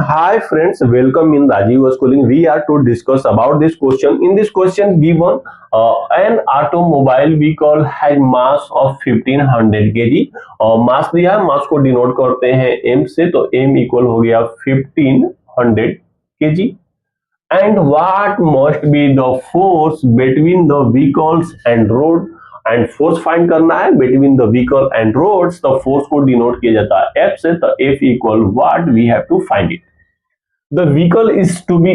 Hi friends, welcome in Rajiv Schooling. We are to discuss about this question. In this question given an automobile vehicle has mass of 1500 kg और मास दिया है, मास को denote करते हैं m से, तो m equal हो गया 1500 kg. And what must be the force between the vehicles and road? And force find करना है between the vehicle and roads. तो फोर्स को डिनोट किया जाता है एफ से, तो F equal what we have to find it. The vehicle is to be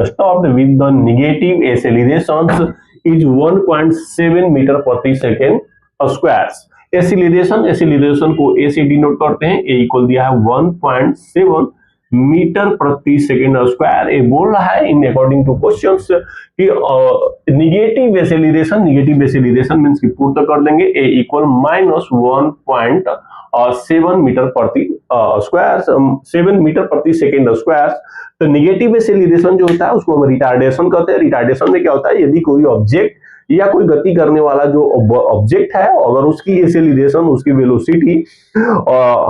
stopped with the negative acceleration is 1.7 metre प्रति सेकेंड स्क्वायर. एक्सेलरेशन को A से डिनोट करते हैं. ए इक्वल दिया है 1.7 मीटर प्रति सेकेंड स्क्वायर. ये बोल रहा है इन अकॉर्डिंग टू क्वेश्चंस कि नेगेटिव एक्सेलरेशन मींस कि पुट कर देंगे ए इक्वल -1.7 मीटर प्रति स्क्वायर, 7 मीटर प्रति सेकेंड स्क्वायर. तो नेगेटिव एक्सेलरेशन जो होता है उसको हम रिटार्डेशन कहते हैं. रिटार्डेशन में क्या होता है, यदि कोई ऑब्जेक्ट या कोई गति करने वाला जो ऑब्जेक्ट है, अगर उसकी एक्सेलरेशन, उसकी वेलोसिटी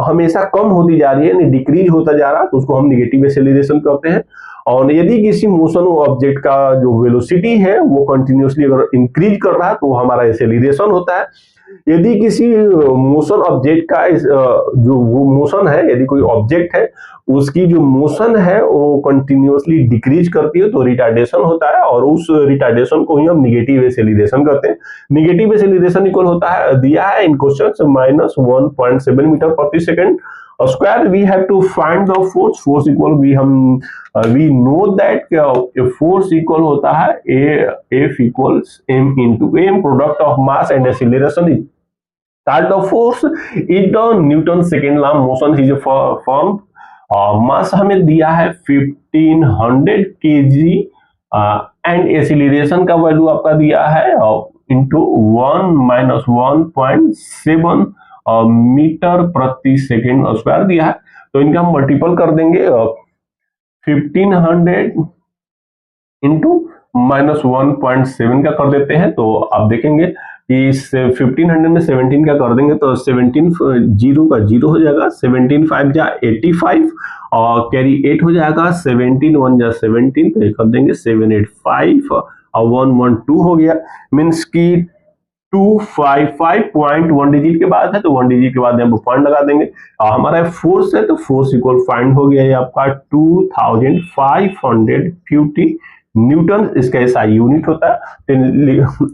हमेशा कम होती जा रही है, यानी डिक्रीज होता जा रहा है, तो उसको हम नेगेटिव एक्सेलरेशन कहते हैं. और यदि किसी मोशन ऑब्जेक्ट का जो वेलोसिटी है वो कंटिन्यूअसली अगर इंक्रीज कर रहा है तो हमारा एक्सेलरेशन होता है. यदि किसी मोशन ऑब्जेक्ट का जो वो मोशन है, यदि कोई ऑब्जेक्ट है उसकी जो मोशन है वो कंटिन्यूअसली डिक्रीज करती है तो रिटार्डेशन होता है, और उस रिटार्डेशन को ही हम नेगेटिव एक्सेलरेशन कहते हैं. नेगेटिव एक्सेलरेशन इक्वल होता है, दिया है इन क्वेश्चन, -1.7 मीटर प्रति second square. We have to find the force equal we know that force equal होता है F equals M into M. Product of mass and acceleration is the force is the Newton second law motion is form. Mass हमें दिया है 1500 kg and acceleration का value आपका दिया है into 1-1.7 metre प्रति सेकेंड स्क्वायर दिया है. तो इनका हम मल्टीपल कर देंगे 1500 इंटू -1.7 का कर देते हैं. तो आप देखेंगे कि 1500 में 17 का कर देंगे तो 17 जीरो का जीरो हो जाएगा, 17 5 जा 85 और कैरी 8 हो जाएगा, 17 1 जा 17, तो ये कर देंगे 785 और 112 हो गया. मीन्स की 255.1 डिजिट के बाद है, तो 1 डिजिट के बाद हम पॉइंट लगा देंगे. हमारा फोर्स है तो फोर्स इक्वल फाइंड हो गया है आपका 2550 न्यूटन. इसका एसआई यूनिट होता है, तो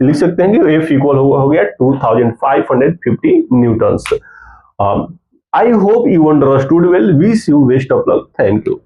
लिख सकते हैं कि एफ इक्वल हो गया 2550 Newton. I hope you understood well. Wish you best of luck. Thank you.